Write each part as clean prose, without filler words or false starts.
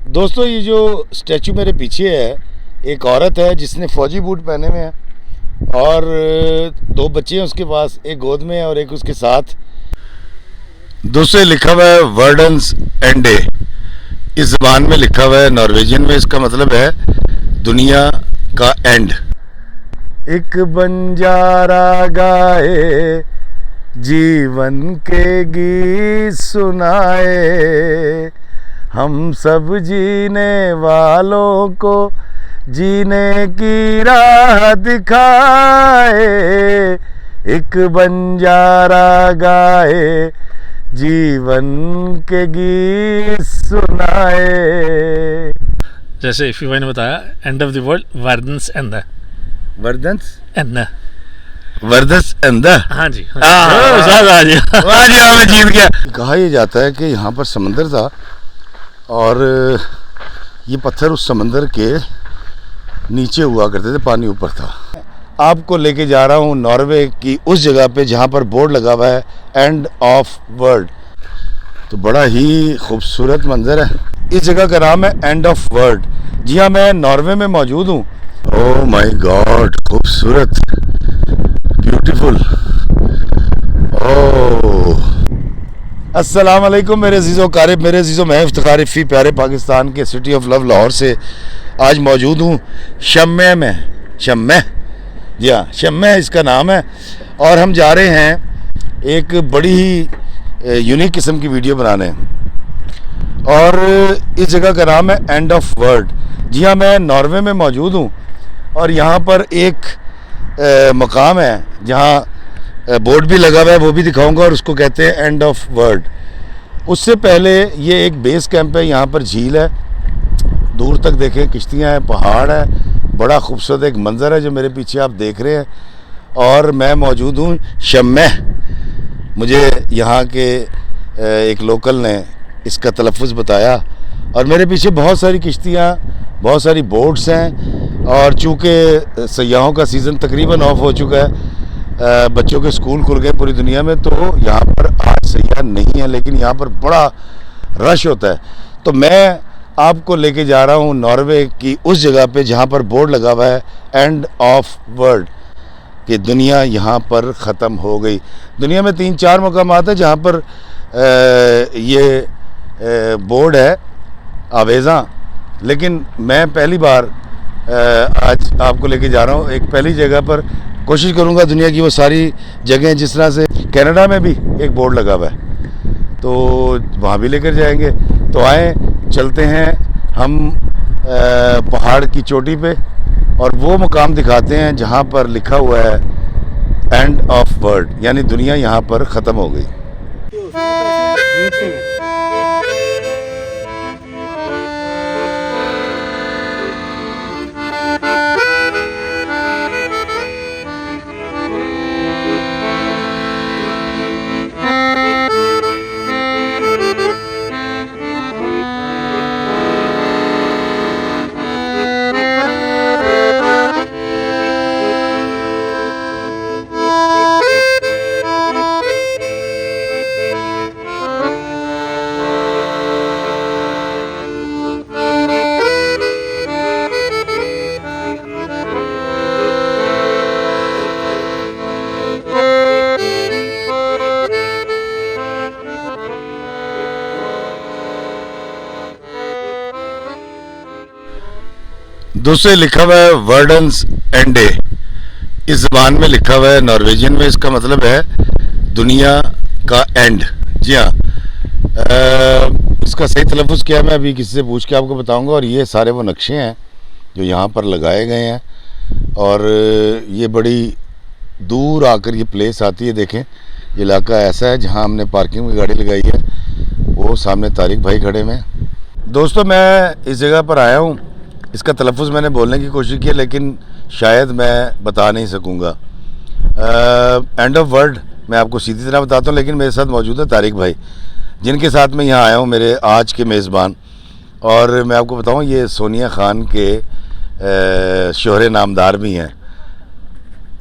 दोस्तों ये जो स्टैचू मेरे पीछे है, एक औरत है जिसने फौजी बूट पहने हुए हैं और दो बच्चे हैं उसके पास, एक गोद में है और एक उसके साथ। दोस्तों लिखा हुआ है वर्डन्स एंडे, इस ज़बान में लिखा हुआ है, नॉर्वेजियन में। इसका मतलब है दुनिया का एंड। एक बंजारा गाए जीवन के गीत सुनाए, हम सब जीने वालों को जीने की राह दिखाए। एक बंजारा गाए जीवन के गीत सुनाए। जैसे इफ़ी ने बताया, एंड ऑफ द वर्ल्ड, वर्दन्स एंड वर्दन्स एंड वर्दस अंदर। हाँ जी, मैं जीत गया। कहा यह जाता है कि यहाँ पर समंदर था और ये पत्थर उस समंदर के नीचे हुआ करते थे, पानी ऊपर था। आपको लेके जा रहा हूँ नॉर्वे की उस जगह पे जहाँ पर बोर्ड लगा हुआ है एंड ऑफ वर्ल्ड। तो बड़ा ही खूबसूरत मंजर है। इस जगह का नाम है एंड ऑफ वर्ल्ड। जी हाँ, मैं नॉर्वे में मौजूद हूँ। ओह माय गॉड, खूबसूरत, ब्यूटीफुल। ओह अस्सलाम वालेकुम मेरे अज़ीज़ो कारब, मेरे अज़ीज़ो, मैं इफ्तिखार इफ़ी प्यारे पाकिस्तान के सिटी ऑफ लव लाहौर से आज मौजूद हूँ शम्मे में। शम्मे, जी हाँ, शम्मे इसका नाम है। और हम जा रहे हैं एक बड़ी ही यूनिक किस्म की वीडियो बनाने, और इस जगह का नाम है एंड ऑफ वर्ल्ड। जी हाँ, मैं नॉर्वे में मौजूद हूँ और यहाँ पर एक मकाम है जहाँ बोर्ड भी लगा हुआ है, वो भी दिखाऊंगा, और उसको कहते हैं एंड ऑफ वर्ल्ड। उससे पहले ये एक बेस कैंप है, यहाँ पर झील है, दूर तक देखें किश्तियाँ हैं, पहाड़ है, बड़ा खूबसूरत एक मंज़र है जो मेरे पीछे आप देख रहे हैं। और मैं मौजूद हूँ शम्मे। मुझे यहाँ के एक लोकल ने इसका तलफ़्फ़ुज़ बताया, और मेरे पीछे बहुत सारी किश्तियाँ, बहुत सारी बोट्स हैं। और चूँकि सयाहों का सीज़न तकरीबन ऑफ हो चुका है, बच्चों के स्कूल खुल गए पूरी दुनिया में, तो यहाँ पर आज सयाह नहीं है, लेकिन यहाँ पर बड़ा रश होता है। तो मैं आपको लेके जा रहा हूँ नॉर्वे की उस जगह पे जहाँ पर बोर्ड लगा हुआ है एंड ऑफ वर्ल्ड, कि दुनिया यहाँ पर ख़त्म हो गई। दुनिया में 3-4 मकामात हैं जहाँ पर ये बोर्ड है आवेज़ा, लेकिन मैं पहली बार आज आपको लेके जा रहा हूँ एक पहली जगह पर। कोशिश करूँगा दुनिया की वो सारी जगहें, जिस तरह से कनाडा में भी एक बोर्ड लगा हुआ है, तो वहाँ भी लेकर जाएंगे। तो आए चलते हैं हम पहाड़ की चोटी पे, और वो मुकाम दिखाते हैं जहाँ पर लिखा हुआ है एंड ऑफ वर्ल्ड, यानी दुनिया यहाँ पर ख़त्म हो गई। दोस्तों लिखा हुआ है वर्डन्स एंडे, इस ज़बान में लिखा हुआ है, नॉर्वेजियन में। इसका मतलब है दुनिया का एंड। जी हाँ, इसका सही तलफ़्फ़ुज़ क्या मैं अभी किसी से पूछ के आपको बताऊंगा। और ये सारे वो नक्शे हैं जो यहाँ पर लगाए गए हैं, और ये बड़ी दूर आकर ये प्लेस आती है। देखें, ये इलाका ऐसा है जहाँ हमने पार्किंग में गाड़ी लगाई है। वो सामने तारिक भाई खड़े में। दोस्तों मैं इस जगह पर आया हूँ, इसका तलफ़्फ़ुज़ मैंने बोलने की कोशिश की, लेकिन शायद मैं बता नहीं सकूँगा। एंड ऑफ वर्ल्ड मैं आपको सीधी तरह बताता हूँ, लेकिन मेरे साथ मौजूद है तारिक भाई, जिनके साथ मैं यहाँ आया हूँ, मेरे आज के मेज़बान। और मैं आपको बताऊँ, ये सोनिया ख़ान के शोहरे नामदार भी हैं।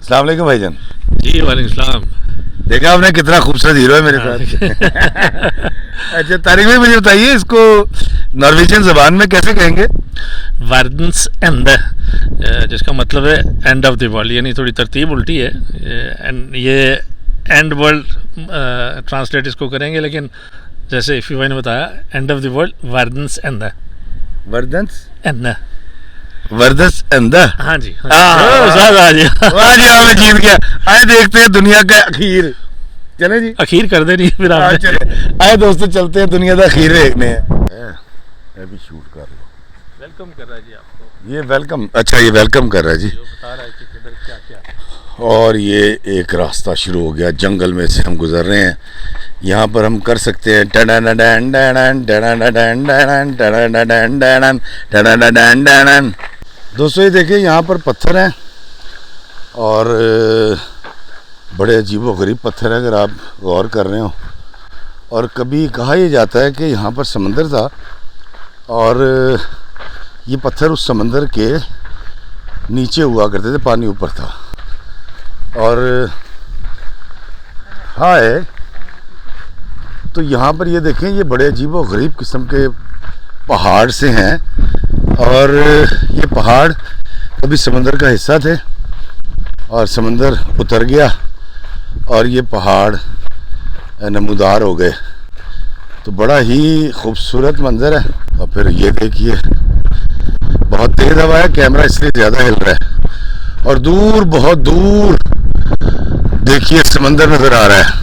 अस्सलाम वालेकुम भाईजान। जी वालेकुम सलाम। देखा आपने कितना खूबसूरत हीरो है मेरे साथ। अच्छा तारिक भाई मुझे बताइए इसको नॉर्वेजियन जबान में कैसे कहेंगे? वर्डन्स एंड, जिसका मतलब है एंड ऑफ द वर्ल्ड, यानी थोड़ी तरतीब उल्टी है। एंड ये एंड वर्ल्ड ट्रांसलेट इसको करेंगे, लेकिन जैसे इफ़ी भाई ने बताया एंड ऑफ द वर्ल्ड वर्डन्स एंड, वर्दंस एंड। वर्दस एंड हाँ जी, वाह जी मैं जीत गया। आए देखते हैं दुनिया का अखीर। चले जी अखीर कर दे नहीं फिर आप। चले आए दोस्तों चलते हैं दुनिया का अखीर देखने अभी शूट कर लो। वेलकम कर रहा है जी आपको, ये वेलकम, अच्छा ये वेलकम कर रहा है जी। जो बता रहा है कि किधर क्या क्या। और ये एक रास्ता शुरू हो गया, जंगल में से हम गुजर रहे हैं। यहाँ पर हम कर सकते हैं दोस्तों। ये देखिए यहाँ पर पत्थर हैं और बड़े अजीबोगरीब पत्थर हैं अगर आप गौर कर रहे हो। और कभी कहा यह जाता है कि यहाँ पर समंदर था और ये पत्थर उस समंदर के नीचे हुआ करते थे, पानी ऊपर था। और हाय तो यहाँ पर ये देखें, ये बड़े अजीब व गरीब किस्म के पहाड़ से हैं और ये पहाड़ कभी समंदर का हिस्सा थे और समंदर उतर गया और ये पहाड़ नमूदार हो गए। तो बड़ा ही खूबसूरत मंजर है। और फिर ये देखिए बहुत तेज़ हवा है, कैमरा इसलिए ज़्यादा हिल रहा है। और दूर, बहुत दूर देखिए समंदर नज़र आ रहा है।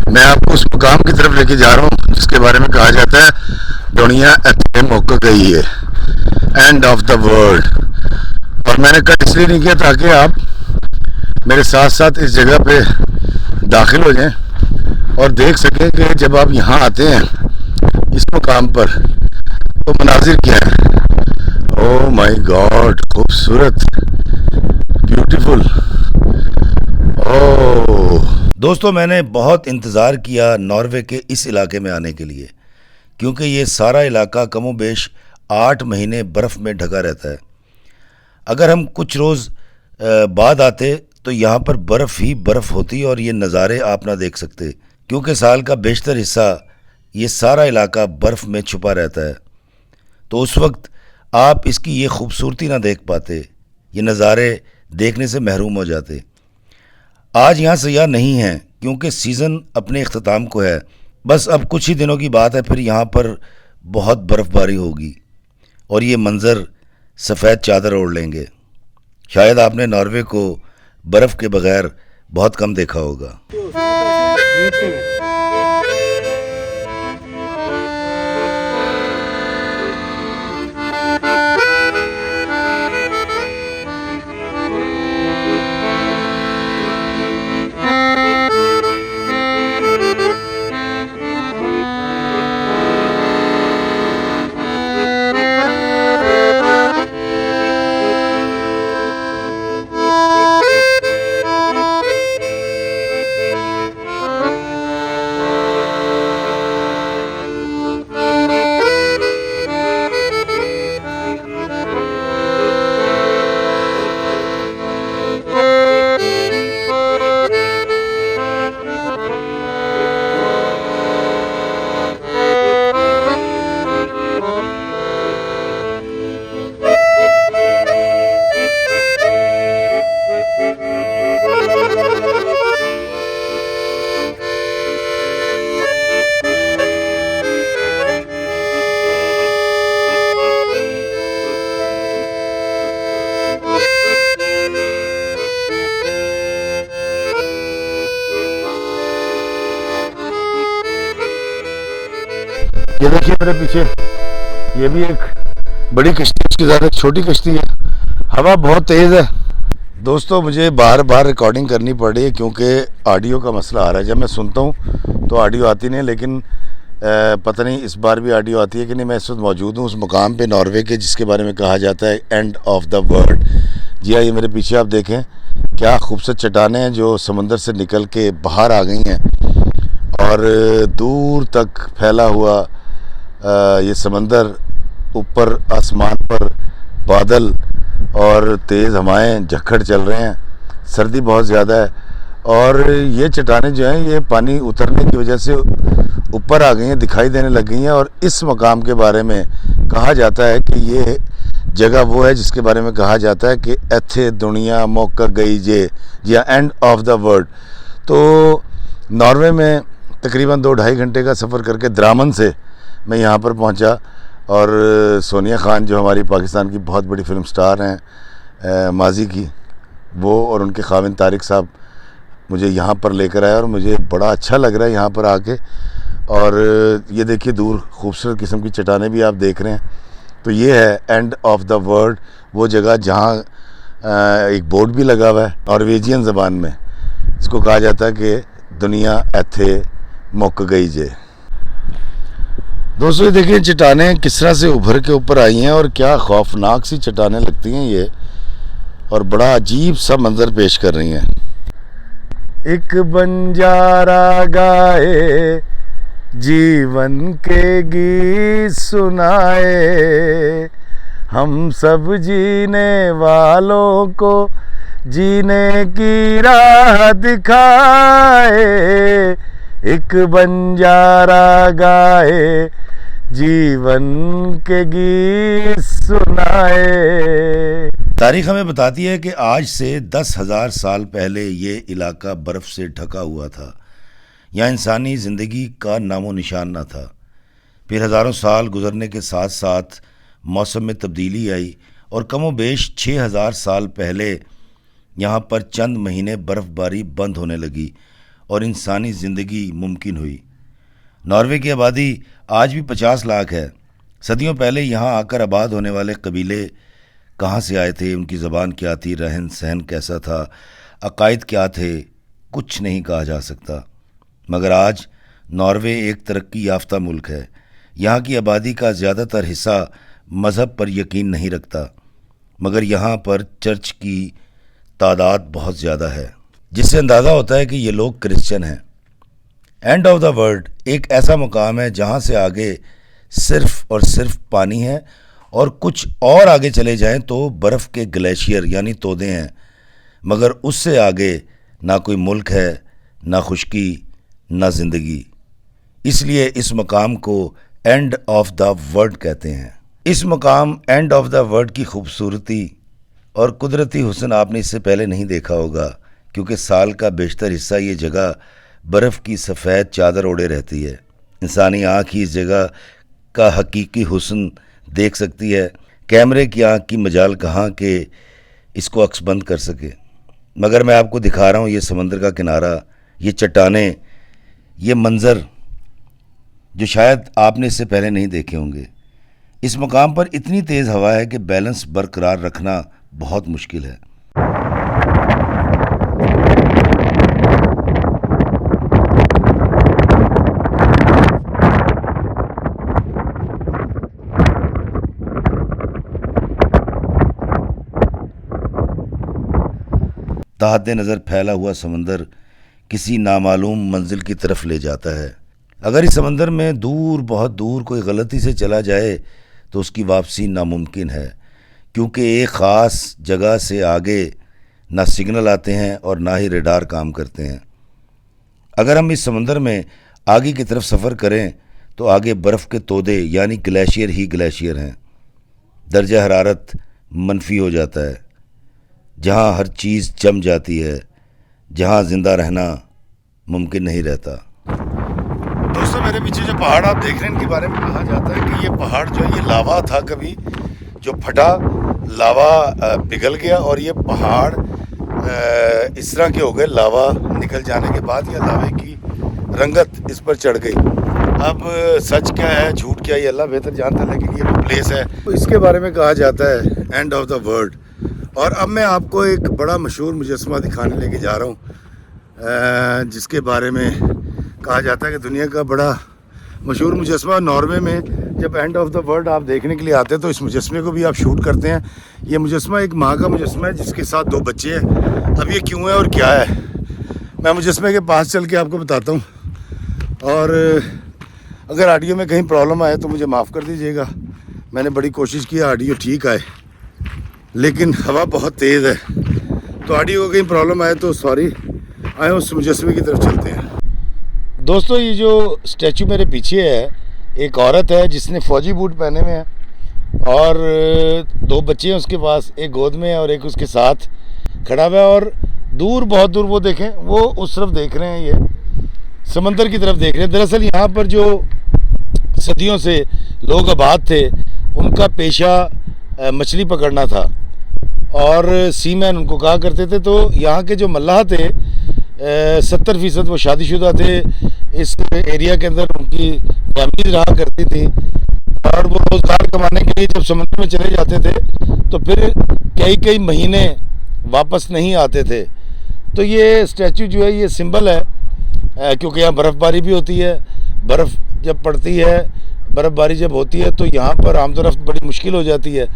मैं आपको उस मुकाम की तरफ लेके जा रहा हूँ जिसके बारे में कहा जाता है दुनिया इत्थे मुक गई है, एंड ऑफ द वर्ल्ड। और मैंने कट इसलिए नहीं किया ताकि आप मेरे साथ साथ इस जगह पे दाखिल हो जाएं और देख सकें कि जब आप यहाँ आते हैं इस मुकाम पर तो मनाजिर क्या है। ओह माय गॉड, खूबसूरत, ब्यूटीफुल। ओह दोस्तों, मैंने बहुत इंतज़ार किया नॉर्वे के इस इलाके में आने के लिए, क्योंकि ये सारा इलाका कमोबेश 8 महीने बर्फ़ में ढका रहता है। अगर हम कुछ रोज़ बाद आते तो यहाँ पर बर्फ़ ही बर्फ़ होती और ये नज़ारे आप ना देख सकते, क्योंकि साल का बेशतर हिस्सा ये सारा इलाका बर्फ़ में छुपा रहता है। तो उस वक्त आप इसकी ये खूबसूरती ना देख पाते, ये नज़ारे देखने से महरूम हो जाते। आज यहाँ सयाह नहीं हैं क्योंकि सीज़न अपने इख्तिताम को है। बस अब कुछ ही दिनों की बात है, फिर यहाँ पर बहुत बर्फ़बारी होगी और ये मंज़र सफ़ेद चादर ओढ़ लेंगे। शायद आपने नॉर्वे को बर्फ़ के बगैर बहुत कम देखा होगा। ये देखिए मेरे पीछे, ये भी एक बड़ी कश्ती, उसके ज़्यादा एक छोटी कश्ती है। हवा बहुत तेज़ है दोस्तों। मुझे बार बार रिकॉर्डिंग करनी पड़ रही है क्योंकि ऑडियो का मसला आ रहा है। जब मैं सुनता हूँ तो ऑडियो आती नहीं, लेकिन पता नहीं इस बार भी ऑडियो आती है कि नहीं। मैं इस वक्त मौजूद हूँ उस मुकाम पे नॉर्वे के जिसके बारे में कहा जाता है एंड ऑफ द वर्ल्ड। जी हाँ, ये मेरे पीछे आप देखें क्या खूबसूरत चट्टानें हैं जो समंदर से निकल के बाहर आ गई हैं और दूर तक फैला हुआ ये समंदर, ऊपर आसमान पर बादल और तेज़ हवाएं, झक्खड़ चल रहे हैं। सर्दी बहुत ज़्यादा है और ये चट्टानें जो हैं ये पानी उतरने की वजह से ऊपर आ गई हैं, दिखाई देने लग गई हैं। और इस मकाम के बारे में कहा जाता है कि ये जगह वो है जिसके बारे में कहा जाता है कि एथे दुनिया मौका गई जे या एंड ऑफ द वर्ल्ड। तो नॉर्वे में तकरीबन 2-2.5 घंटे का सफ़र करके द्रामन से मैं यहाँ पर पहुँचा। और सोनिया ख़ान जो हमारी पाकिस्तान की बहुत बड़ी फिल्म स्टार हैं माजी की, वो और उनके खाविन तारिक साहब मुझे यहाँ पर लेकर आए और मुझे बड़ा अच्छा लग रहा है यहाँ पर आके। और ये देखिए दूर खूबसूरत किस्म की चट्टानें भी आप देख रहे हैं। तो ये है एंड ऑफ द वर्ल्ड, वो जगह जहाँ एक बोर्ड भी लगा हुआ है नॉर्वेजियन ज़बान में, जिसको कहा जाता है कि दुनिया एथे मुक गई जे। दोस्तों ये देखिए चट्टानें किस तरह से उभर के ऊपर आई हैं और क्या खौफनाक सी चट्टानें लगती हैं ये, और बड़ा अजीब सा मंजर पेश कर रही हैं। एक बंजारा गाए जीवन के गीत सुनाए, हम सब जीने वालों को जीने की राह दिखाए। एक बंजारा गाए जीवन के गीत सुनाए। तारीख हमें बताती है कि आज से 10,000 साल पहले ये इलाका बर्फ़ से ढका हुआ था। यहाँ इंसानी ज़िंदगी का नामो निशान न था। फिर हज़ारों साल गुजरने के साथ साथ मौसम में तब्दीली आई और कमोबेश 6,000 साल पहले यहाँ पर चंद महीने बर्फ़बारी बंद होने लगी और इंसानी ज़िंदगी मुमकिन हुई। नॉर्वे की आबादी आज भी 50 लाख है। सदियों पहले यहाँ आकर आबाद होने वाले कबीले कहाँ से आए थे, उनकी ज़बान क्या थी, रहन सहन कैसा था, अकायद क्या थे, कुछ नहीं कहा जा सकता। मगर आज नॉर्वे एक तरक्की याफ्ता मुल्क है। यहाँ की आबादी का ज़्यादातर हिस्सा मज़हब पर यकीन नहीं रखता, मगर यहाँ पर चर्च की तादाद बहुत ज़्यादा है, जिससे अंदाज़ा होता है कि ये लोग क्रिश्चियन हैं। एंड ऑफ द वर्ल्ड एक ऐसा मकाम है जहाँ से आगे सिर्फ़ और सिर्फ पानी है, और कुछ और आगे चले जाएं तो बर्फ़ के ग्लेशियर यानी तोदे हैं, मगर उससे आगे ना कोई मुल्क है, ना खुशकी, ना ज़िंदगी। इसलिए इस मकाम को एंड ऑफ द वर्ल्ड कहते हैं। इस मकाम एंड ऑफ द वर्ल्ड की खूबसूरती और कुदरती हुस्न आपने इससे पहले नहीं देखा होगा, क्योंकि साल का बेशतर हिस्सा ये जगह बर्फ़ की सफ़ेद चादर ओढ़े रहती है। इंसानी आँख ही इस जगह का हकीकी हुस्न देख सकती है। कैमरे की आँख की मजाल कहाँ कि इसको अक्सबंद कर सके। मगर मैं आपको दिखा रहा हूँ ये समंदर का किनारा, ये चट्टानें, ये मंज़र जो शायद आपने इससे पहले नहीं देखे होंगे। इस मकाम पर इतनी तेज़ हवा है कि बैलेंस बरकरार रखना बहुत मुश्किल है। ताहत नज़र फैला हुआ समंदर किसी नामालूम मंजिल की तरफ ले जाता है। अगर इस समंदर में दूर, बहुत दूर कोई गलती से चला जाए तो उसकी वापसी नामुमकिन है, क्योंकि एक ख़ास जगह से आगे ना सिग्नल आते हैं और ना ही रेडार काम करते हैं। अगर हम इस समंदर में आगे की तरफ सफ़र करें तो आगे बर्फ़ के तोदे यानी ग्लेशियर ही ग्लेशियर हैं। दर्जा हरारत मनफी हो जाता है, जहाँ हर चीज़ जम जाती है, जहाँ ज़िंदा रहना मुमकिन नहीं रहता। दोस्तों मेरे पीछे जो पहाड़ आप देख रहे हैं इनके बारे में कहा जाता है कि ये पहाड़ जो है ये लावा था, कभी जो फटा लावा पिघल गया और ये पहाड़ इस तरह के हो गए। लावा निकल जाने के बाद या लावे की रंगत इस पर चढ़ गई। अब सच क्या है झूठ क्या है ये अल्लाह बेहतर जानता है, लेकिन ये प्लेस है तो इसके बारे में कहा जाता है एंड ऑफ द वर्ल्ड। और अब मैं आपको एक बड़ा मशहूर मुजस्समा दिखाने लेके जा रहा हूँ, जिसके बारे में कहा जाता है कि दुनिया का बड़ा मशहूर मुजस्समा। नॉर्वे में जब एंड ऑफ द वर्ल्ड आप देखने के लिए आते हैं तो इस मुजस्समे को भी आप शूट करते हैं। ये मुजस्समा एक माँ का मुजस्समा है जिसके साथ 2 बच्चे हैं। अब ये क्यों है और क्या है मैं मुजस्समे के पास चल के आपको बताता हूँ। और अगर ऑडियो में कहीं प्रॉब्लम आए तो मुझे माफ़ कर दीजिएगा। मैंने बड़ी कोशिश की ऑडियो ठीक आए, लेकिन हवा बहुत तेज़ है तो ऑडियो को कहीं प्रॉब्लम आए तो सॉरी। आए उस मुजस्समे की तरफ चलते हैं। दोस्तों ये जो स्टैचू मेरे पीछे है, एक औरत है जिसने फ़ौजी बूट पहने हुए हैं और 2 बच्चे हैं उसके पास, एक गोद में है और एक उसके साथ खड़ा हुआ है। और दूर, बहुत दूर वो देखें, वो उस तरफ देख रहे हैं, ये समंदर की तरफ देख रहे हैं। दरअसल यहाँ पर जो सदियों से लोग आबाद थे उनका पेशा मछली पकड़ना था और सीमैन उनको कहा करते थे। तो यहाँ के जो मल्लाह थे 70% वो शादीशुदा थे। इस एरिया के अंदर उनकी फैमिली रहा करती थी और वो रोज़गार कमाने के लिए जब समुद्र में चले जाते थे तो फिर कई महीने वापस नहीं आते थे। तो ये स्टैचू जो है ये सिंबल है, क्योंकि यहाँ बर्फ़बारी भी होती है। बर्फ़ जब पड़ती है, बर्फ़बारी जब होती है तो यहाँ पर आमदोरफ्त बड़ी मुश्किल हो जाती है।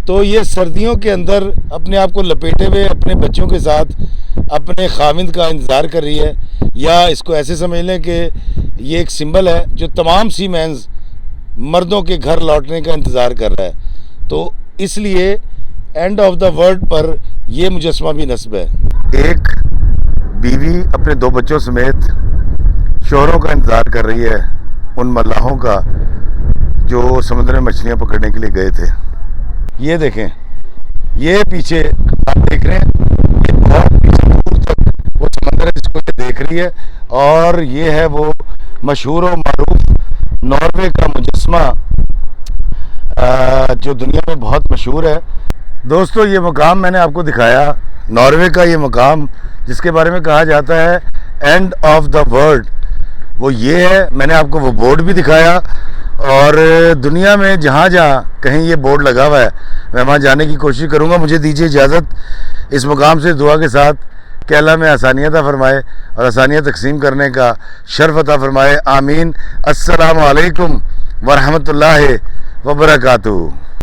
तो ये सर्दियों के अंदर अपने आप को लपेटे हुए अपने बच्चों के साथ अपने खाविंद का इंतज़ार कर रही है, या इसको ऐसे समझ लें कि ये एक सिंबल है जो तमाम सीमैन्स मर्दों के घर लौटने का इंतज़ार कर रहा है। तो इसलिए एंड ऑफ द वर्ल्ड पर यह मुजस्समा भी नस्ब है। एक बीवी अपने 2 बच्चों समेत शोहरों का इंतज़ार कर रही है, उन मल्लाहों का जो समुद्र में मछलियाँ पकड़ने के लिए गए थे। ये देखें, ये पीछे आप देख रहे हैं, ये बहुत पीछे दूर तक वो समंदर है जिसको ये देख रही है। और ये है वो मशहूर और मारूफ नॉर्वे का मुजस्समा जो दुनिया में बहुत मशहूर है। दोस्तों ये मकाम मैंने आपको दिखाया, नॉर्वे का ये मकाम जिसके बारे में कहा जाता है एंड ऑफ द वर्ल्ड, वो ये है। मैंने आपको वो बोर्ड भी दिखाया और दुनिया में जहाँ जहाँ कहीं ये बोर्ड लगा हुआ है मैं वहाँ जाने की कोशिश करूँगा। मुझे दीजिए इजाज़त इस मुकाम से दुआ के साथ कि अल्लाह में आसानियाँ अता फरमाए और आसानियाँ तकसीम करने का शर्फ अता फरमाए। आमीन। अस्सलामु अलैकुम व रहमतुल्लाहि व बरकातुहू।